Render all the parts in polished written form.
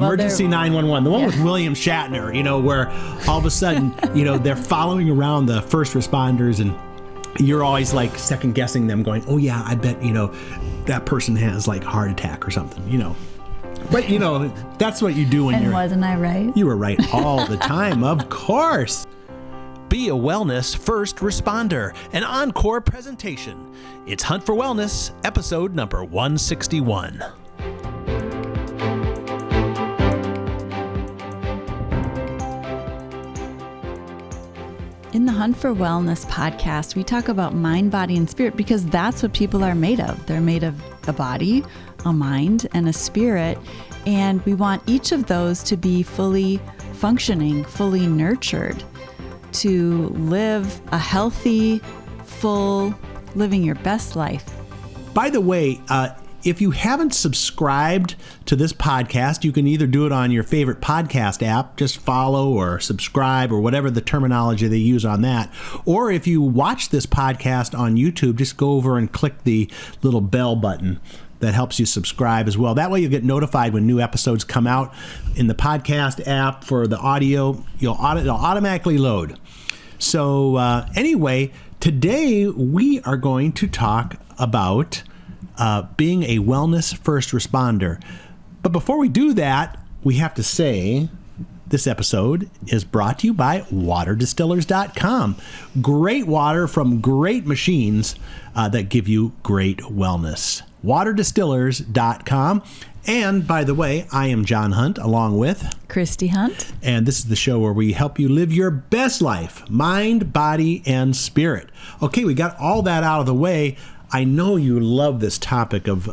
Emergency 911, the one with William Shatner, where all of a sudden, they're following around the first responders and you're always like second guessing them going, oh yeah, I bet, that person has like a heart attack or something, But, that's what you do when And wasn't I right? You were right all the time, of course. Be a wellness first responder, an encore presentation. It's Hunt for Wellness, episode number 161. In the Hunt for Wellness podcast, we talk about mind, body, and spirit because that's what people are made of. They're made of a body, a mind, and a spirit. And we want each of those to be fully functioning, fully nurtured, to live a healthy, full, living your best life. By the way, if you haven't subscribed to this podcast, you can either do it on your favorite podcast app, just follow or subscribe or whatever the terminology they use on that. Or if you watch this podcast on YouTube, just go over and click the little bell button that helps you subscribe as well. That way you'll get notified when new episodes come out in the podcast app. For the audio, it'll automatically load. So anyway, today we are going to talk about being a wellness first responder. But before we do that, we have to say this episode is brought to you by waterdistillers.com. Great water from great machines that give you great wellness. waterdistillers.com. And by the way, I am John Hunt along with Kristi Hunt. And this is the show where we help you live your best life, mind, body, and spirit. Okay, we got all that out of the way. I know you love this topic of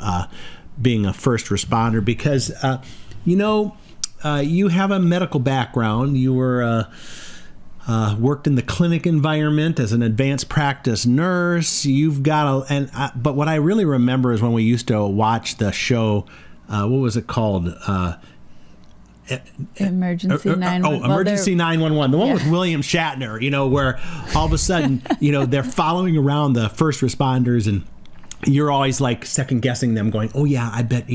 being a first responder because, you have a medical background. You were worked in the clinic environment as an advanced practice nurse. You've got but what I really remember is when we used to watch the show. What was it called? Emergency 911. Emergency 911. The one with William Shatner, where all of a sudden, they're following around the first responders and you're always like second guessing them going, oh yeah, I bet,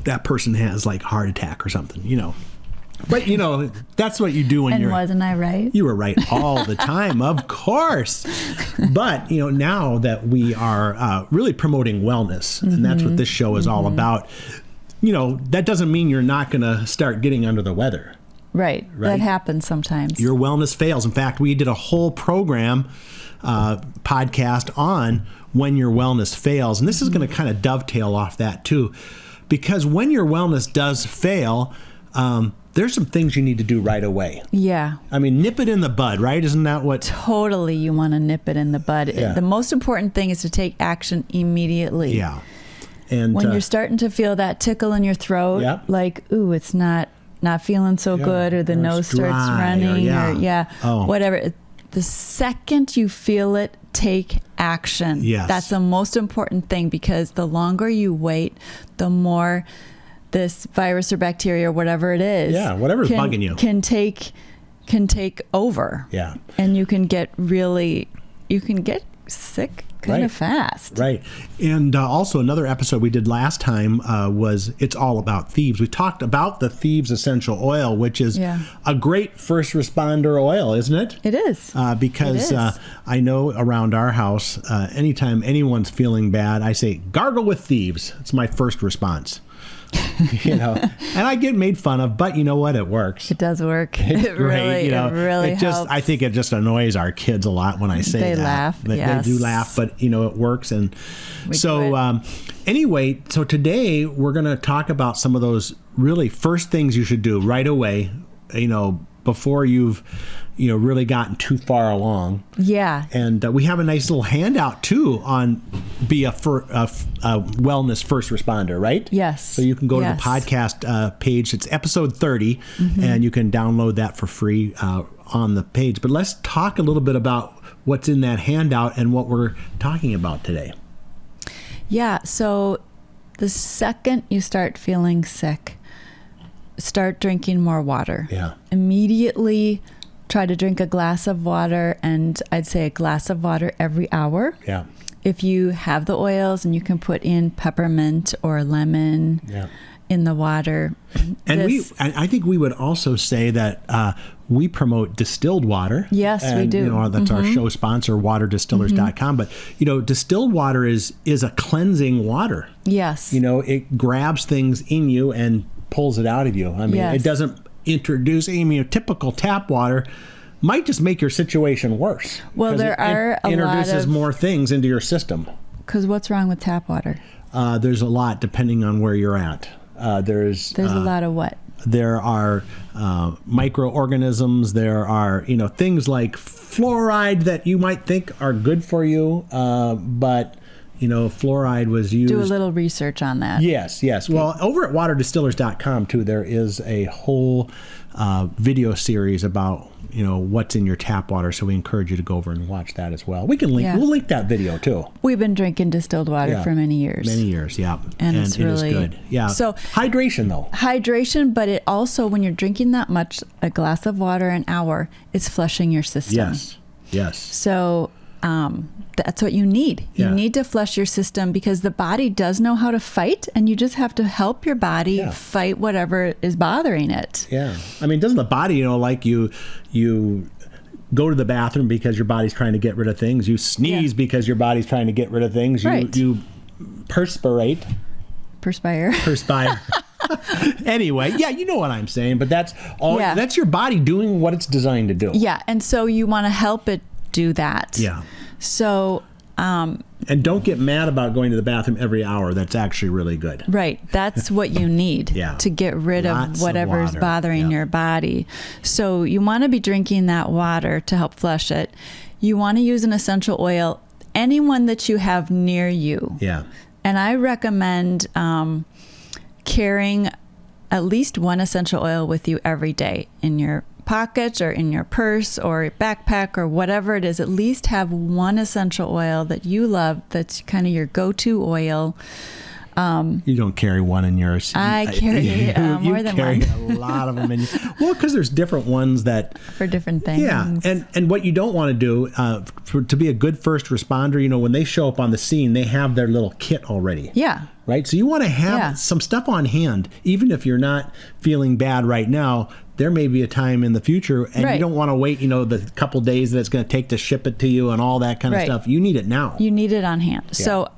that person has like a heart attack or something, But, that's what you do when And wasn't I right? You were right all the time, of course. But, now that we are really promoting wellness, and that's what this show is all about, that doesn't mean you're not going to start getting under the weather. Right. That happens sometimes. Your wellness fails. In fact, we did a whole program, podcast on when your wellness fails. And this is going to kind of dovetail off that too. Because when your wellness does fail, there's some things you need to do right away. Yeah. I mean, nip it in the bud, right? Isn't that what? Totally, you want to nip it in the bud. Yeah. The most important thing is to take action immediately. Yeah. And when you're starting to feel that tickle in your throat, like, ooh, it's not feeling so good, or the nose starts running, whatever. The second you feel it, take action. Yes. That's the most important thing, because the longer you wait, the more this virus or bacteria or whatever it is, whatever's bugging you, can take over. Yeah. And you can get sick kind of fast. Right. And also another episode we did last time was It's All About Thieves. We talked about the Thieves essential oil, which is a great first responder oil, isn't it? It is. Because it is. I know around our house, anytime anyone's feeling bad, I say, gargle with Thieves. It's my first response. And I get made fun of, but you know what? It works. It does work. It's it great. really helps. I think it just annoys our kids a lot when I say that. They laugh. They do laugh, but it works. And anyway, so today we're going to talk about some of those really first things you should do right away, before you've really gotten too far along. Yeah. And we have a nice little handout too on be a wellness first responder, right? Yes. So you can go to the podcast page. It's episode 30, and you can download that for free on the page. But let's talk a little bit about what's in that handout and what we're talking about today. Yeah. So the second you start feeling sick, start drinking more water. Yeah. Immediately try to drink a glass of water, and I'd say a glass of water every hour. Yeah. If you have the oils and you can put in peppermint or lemon in the water. And I think we would also say that we promote distilled water. Yes, we do. That's our show sponsor, waterdistillers.com. But, distilled water is a cleansing water. Yes. It grabs things in you and pulls it out of you. I mean, It doesn't introduce, typical tap water might just make your situation worse. Well, there are a lot of... introduces more things into your system. Because what's wrong with tap water? There's a lot depending on where you're at. There's a lot of what? There are microorganisms. There are, things like fluoride that you might think are good for you, but fluoride was used. Do a little research on that. Yes. Okay. Well, over at waterdistillers.com too, there is a whole video series about what's in your tap water. So we encourage you to go over and watch that as well. We can link. Yeah. We'll link that video too. We've been drinking distilled water for many years. Many years, yeah. And it's really is good. Yeah. So hydration though. Hydration, but it also, when you're drinking that much, a glass of water an hour, it's flushing your system. Yes. So that's what you need. You need to flush your system because the body does know how to fight, and you just have to help your body fight whatever is bothering it. Yeah. I mean, doesn't the body, like you go to the bathroom because your body's trying to get rid of things. You sneeze because your body's trying to get rid of things. You perspire. Anyway, you know what I'm saying, but that's all. Yeah. That's your body doing what it's designed to do. Yeah, and so you want to help it do that. Yeah. So, and don't get mad about going to the bathroom every hour. That's actually really good. Right. That's what you need to get rid of whatever's bothering your body. So you want to be drinking that water to help flush it. You want to use an essential oil, anyone that you have near you. Yeah. And I recommend carrying at least one essential oil with you every day in your pocket or in your purse or backpack or whatever it is. At least have one essential oil that you love that's kind of your go-to oil. You don't carry one in yours. I carry more than one. You carry a lot of them. Well, because there's different ones that... For different things. Yeah, and what you don't want to do, to be a good first responder, when they show up on the scene, they have their little kit already. Yeah. Right? So you want to have some stuff on hand, even if you're not feeling bad right now. There may be a time in the future, and you don't want to wait, the couple days that it's going to take to ship it to you and all that kind of stuff. You need it now. You need it on hand. Yeah. So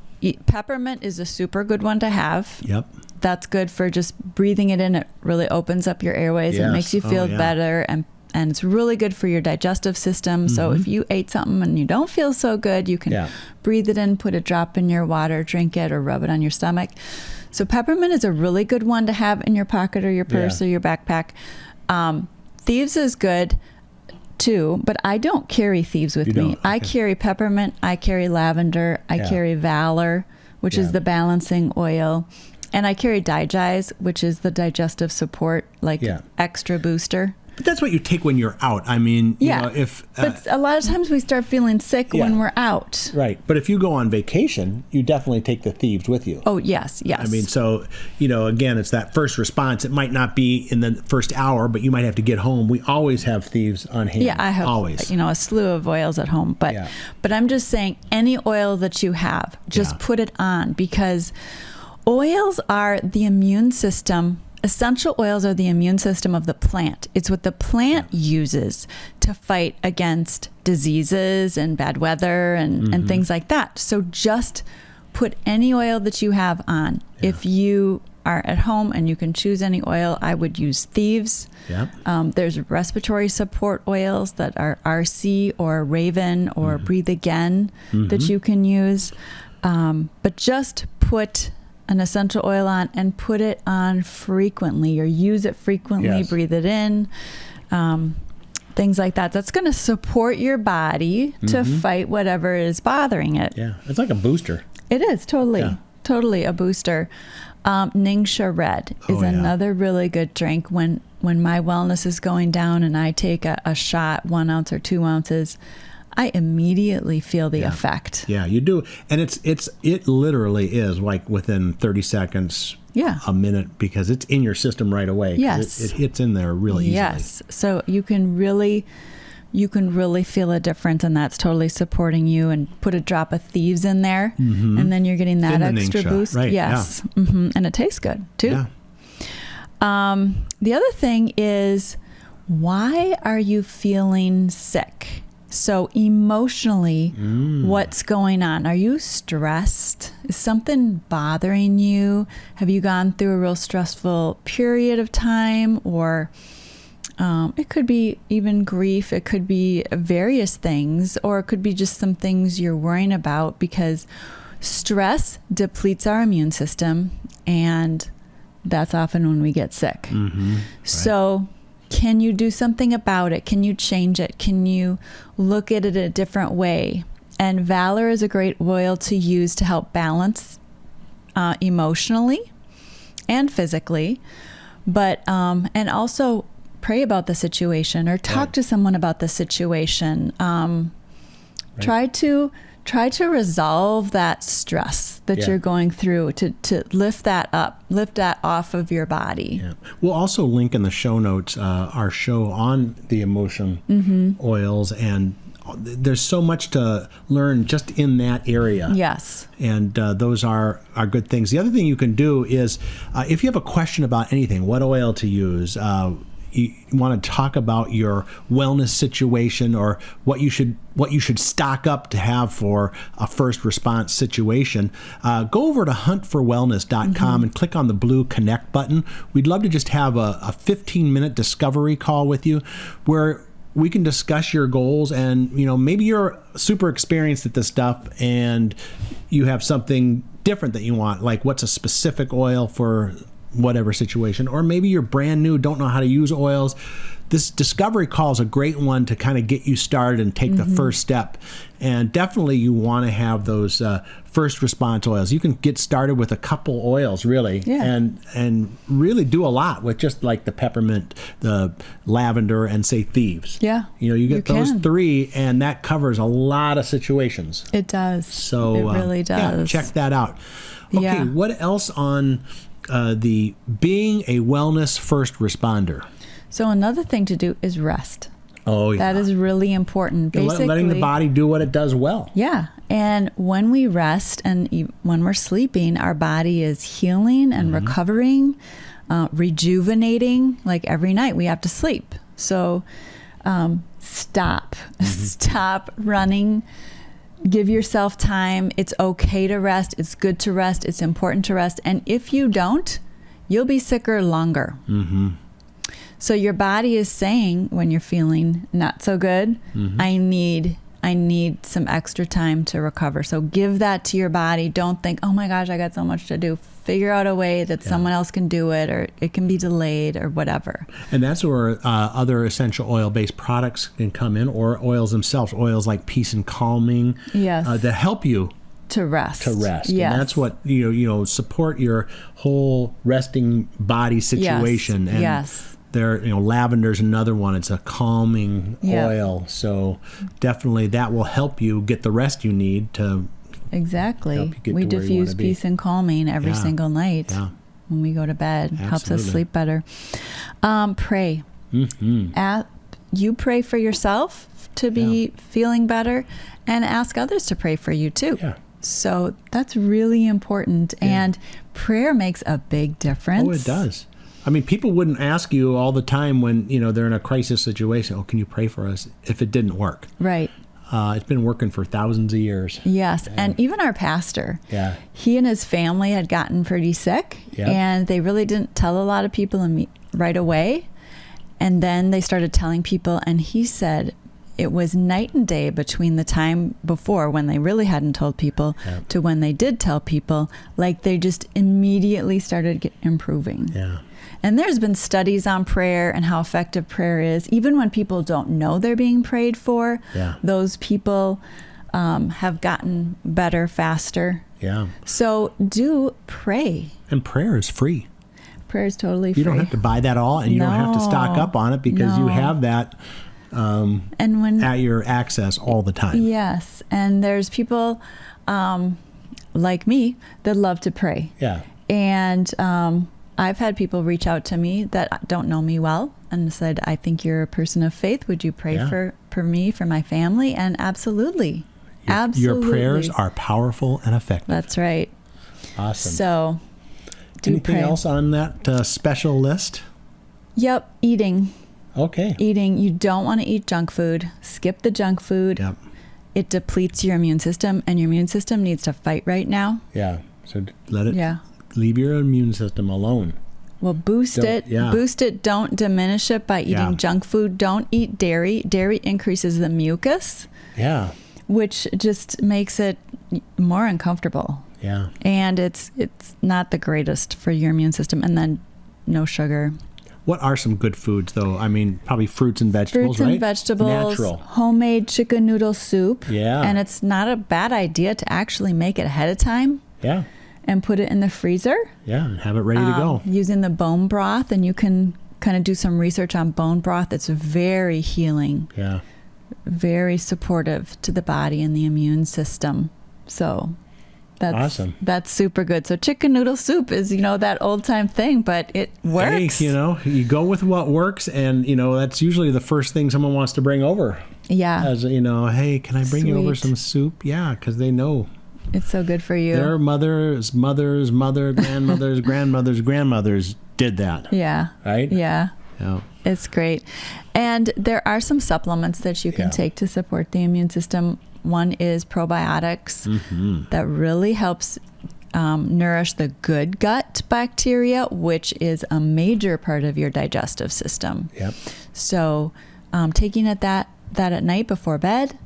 peppermint is a super good one to have. Yep. That's good for just breathing it in. It really opens up your airways. Yes. It makes you feel better, and it's really good for your digestive system. So if you ate something and you don't feel so good, you can breathe it in, put a drop in your water, drink it, or rub it on your stomach. So peppermint is a really good one to have in your pocket or your purse or your backpack. Thieves is good too, but I don't carry Thieves with me. Okay. I carry peppermint, I carry lavender, I carry Valor, which is the balancing oil, and I carry Digize, which is the digestive support, extra booster. But that's what you take when you're out. I mean, but a lot of times we start feeling sick when we're out. Right. But if you go on vacation, you definitely take the Thieves with you. Oh, yes. I mean, so, again, it's that first response. It might not be in the first hour, but you might have to get home. We always have Thieves on hand. Yeah, I have always. A slew of oils at home. But I'm just saying, any oil that you have, just put it on, because oils are the immune system. Essential oils are the immune system of the plant. It's what the plant uses to fight against diseases and bad weather and things like that. So just put any oil that you have on. Yeah. If you are at home and you can choose any oil, I would use Thieves. Yeah. There's respiratory support oils that are RC or Raven or Breathe Again that you can use. But just put an essential oil on and put it on frequently, or use it frequently, breathe it in, things like that. That's going to support your body to fight whatever is bothering it. Yeah, it's like a booster. It is, totally a booster. Ningxia Red is another really good drink. When my wellness is going down and I take a shot, 1 ounce or 2 ounces, I immediately feel the effect. Yeah, you do. And it literally is like within 30 seconds, a minute, because it's in your system right away. Yes. It hits in there really easily. Yes. So you can really feel a difference, and that's totally supporting you. And put a drop of Thieves in there, and then you're getting that extra Ningxia, boost. Right, yes. Yeah. And it tastes good too. Yeah. The other thing is, why are you feeling sick? So emotionally, what's going on? Are you stressed? Is something bothering you? Have you gone through a real stressful period of time? Or it could be even grief. It could be various things, or it could be just some things you're worrying about, because stress depletes our immune system, and that's often when we get sick. Right. So can you do something about it? Can you change it? Can you look at it a different way? And Valor is a great oil to use to help balance emotionally and physically, but and also pray about the situation, or talk to someone about the situation. Try to resolve that stress that you're going through, to lift that up, lift that off of your body. Yeah. We'll also link in the show notes our show on the emotion oils, and there's so much to learn just in that area. Yes. And those are good things. The other thing you can do is, if you have a question about anything, what oil to use, you want to talk about your wellness situation, or what you should stock up to have for a first response situation, go over to Hunt4Wellness.com and click on the blue connect button. We'd love to just have a 15-minute discovery call with you, where we can discuss your goals. And maybe you're super experienced at this stuff and you have something different that you want, like what's a specific oil for whatever situation, or maybe you're brand new, don't know how to use oils. This discovery call is a great one to kind of get you started and take the first step. And definitely you want to have those first response oils. You can get started with a couple oils, really, and really do a lot with just like the Peppermint, the Lavender, and say Thieves. Yeah. You get those three, and that covers a lot of situations. It does. So it really does. Yeah, check that out. Okay, what else on the being a wellness first responder? So another thing to do is rest. Oh, yeah. That is really important. Basically, letting the body do what it does well. Yeah. And when we rest and when we're sleeping, our body is healing and recovering, rejuvenating. Like every night we have to sleep. So stop. Stop running. Give yourself time. It's okay to rest. It's good to rest. It's important to rest. And if you don't, you'll be sicker longer. So your body is saying, when you're feeling not so good, I need some extra time to recover. So give that to your body. Don't think, oh my gosh, I got so much to do. Figure out a way that someone else can do it, or it can be delayed, or whatever. And that's where other essential oil-based products can come in, or oils themselves, oils like Peace and Calming, that help you to rest. Yes. And that's what, support your whole resting body situation. And there, Lavender's another one. It's a calming oil. So definitely that will help you get the rest you need to Exactly. We diffuse peace and calming every single night when we go to bed. Absolutely. Helps us sleep better. Pray. You pray for yourself to be feeling better, and ask others to pray for you too. Yeah. So that's really important. And prayer makes a big difference. Oh, it does. I mean, people wouldn't ask you all the time when, they're in a crisis situation, oh, can you pray for us, if it didn't work. Right. It's been working for thousands of years. Yes. And even our pastor, he and his family had gotten pretty sick, and they really didn't tell a lot of people right away. And then they started telling people, and he said it was night and day between the time before, when they really hadn't told people, to when they did tell people. Like, they just immediately started improving. Yeah. And there's been studies on prayer and how effective prayer is. Even when people don't know they're being prayed for, those people have gotten better faster. Yeah. So do pray. And prayer is free. Prayer is totally free. You don't have to buy that all, and you don't have to stock up on it, because you have that at your access all the time. Yes. And there's people like me that love to pray. Yeah. And I've had people reach out to me that don't know me well and said, I think you're a person of faith. Would you pray for me, for my family? And absolutely. Absolutely. Your prayers are powerful and effective. That's right. Awesome. So Anything else on that special list? Yep, eating. Okay. Eating. You don't want to eat junk food. Skip the junk food. Yep. It depletes your immune system, and your immune system needs to fight right now. Yeah. So let it. Yeah. Leave your immune system alone. Well, boost it. Yeah. Boost it. Don't diminish it by eating junk food. Don't eat dairy. Dairy increases the mucus. Yeah. Which just makes it more uncomfortable. Yeah. And it's not the greatest for your immune system. And then no sugar. What are some good foods, though? I mean, probably fruits and vegetables, right? Fruits and vegetables. Natural. Homemade chicken noodle soup. Yeah. And it's not a bad idea to actually make it ahead of time. Yeah. And put it in the freezer. Yeah, and have it ready to go. Using the bone broth, and you can kind of do some research on bone broth. It's very healing. Yeah. Very supportive to the body and the immune system. So that's awesome. That's super good. So chicken noodle soup is, that old time thing, but it works. Hey, you go with what works, and, that's usually the first thing someone wants to bring over. Yeah. As, hey, can I bring you over some soup? Yeah, because they know. It's so good for you. Their mother's grandmother's grandmothers did that. Yeah. Right? Yeah. Yeah. It's great. And there are some supplements that you can take to support the immune system. One is probiotics that really helps nourish the good gut bacteria, which is a major part of your digestive system. Yep. So taking that at night before bed.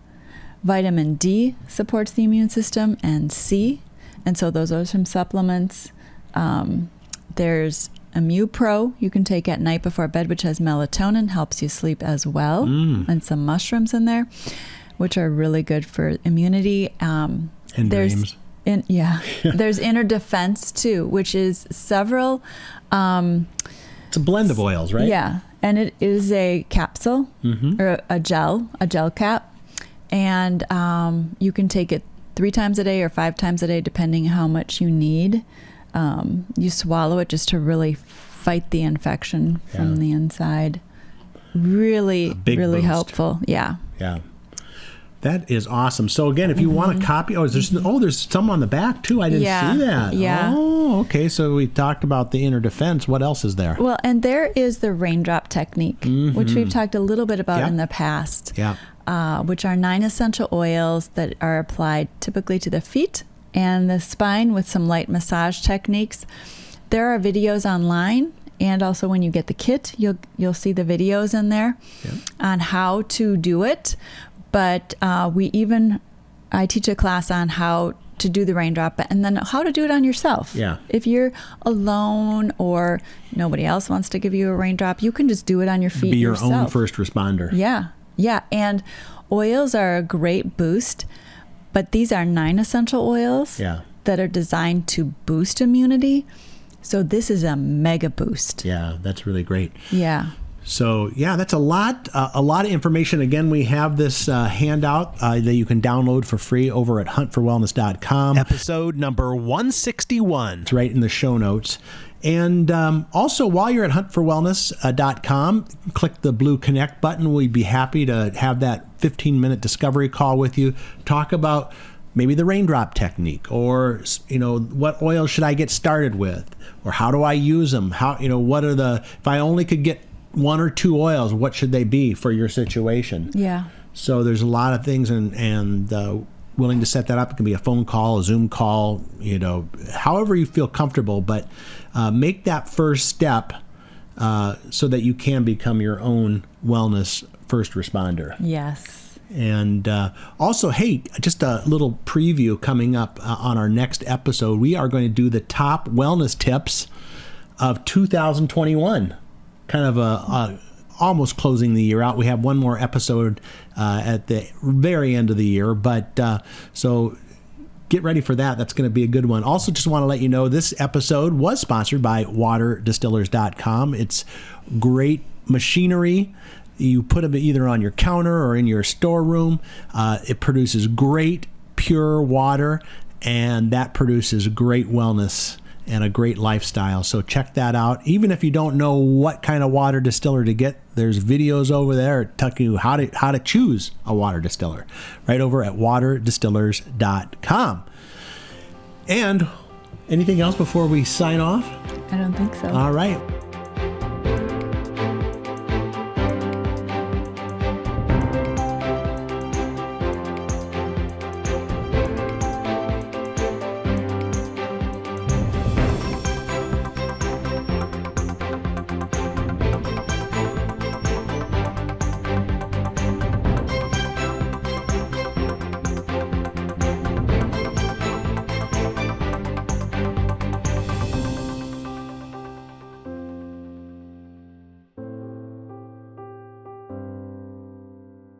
Vitamin D supports the immune system, and C. And so those are some supplements. There's Immupro you can take at night before bed, which has melatonin, helps you sleep as well, and some mushrooms in there, which are really good for immunity. And dreams. There's Inner Defense too, which is several. It's a blend of oils, right? Yeah, and it is a capsule or a gel cap. And you can take it 3 times a day or 5 times a day, depending how much you need. You swallow it just to really fight the infection from the inside. Really, really helpful. Yeah. Yeah. That is awesome. So again, if you want a copy, there's some on the back too. I didn't see that. Yeah. Oh, okay. So we talked about the Inner Defense. What else is there? Well, and there is the Raindrop Technique, which we've talked a little bit about in the past. Yeah. Which are 9 essential oils that are applied typically to the feet and the spine with some light massage techniques. There are videos online, and also when you get the kit, you'll see the videos in there on how to do it. But I teach a class on how to do the raindrop and then how to do it on yourself. Yeah. If you're alone or nobody else wants to give you a raindrop, you can just do it on your feet yourself. Be your own first responder. Yeah. Yeah, and oils are a great boost, but these are 9 essential oils that are designed to boost immunity. So this is a mega boost. Yeah, that's really great. Yeah. So, that's a lot of information. Again, we have this handout that you can download for free over at Hunt4Wellness.com. Episode number 161. It's right in the show notes. And also, while you're at Hunt4Wellness.com, click the blue connect button. We'd be happy to have that 15-minute discovery call with you. Talk about maybe the raindrop technique, or what oil should I get started with, or how do I use them? How what are if I only could get 1 or 2 oils, what should they be for your situation? Yeah. So there's a lot of things, and willing to set that up. It can be a phone call, a Zoom call, however you feel comfortable, but make that first step so that you can become your own wellness first responder. Yes. And also, hey, just a little preview coming up on our next episode. We are going to do the top wellness tips of 2021. Kind of almost closing the year out. We have one more episode at the very end of the year, but so get ready for that. That's going to be a good one. Also, just want to let you know this episode was sponsored by waterdistillers.com. It's great machinery. You put them either on your counter or in your storeroom. It produces great pure water, and that produces great wellness and a great lifestyle. So check that out. Even if you don't know what kind of water distiller to get, there's videos over there telling you how to choose a water distiller right over at waterdistillers.com. And Anything else before we sign off? I don't think so. All right.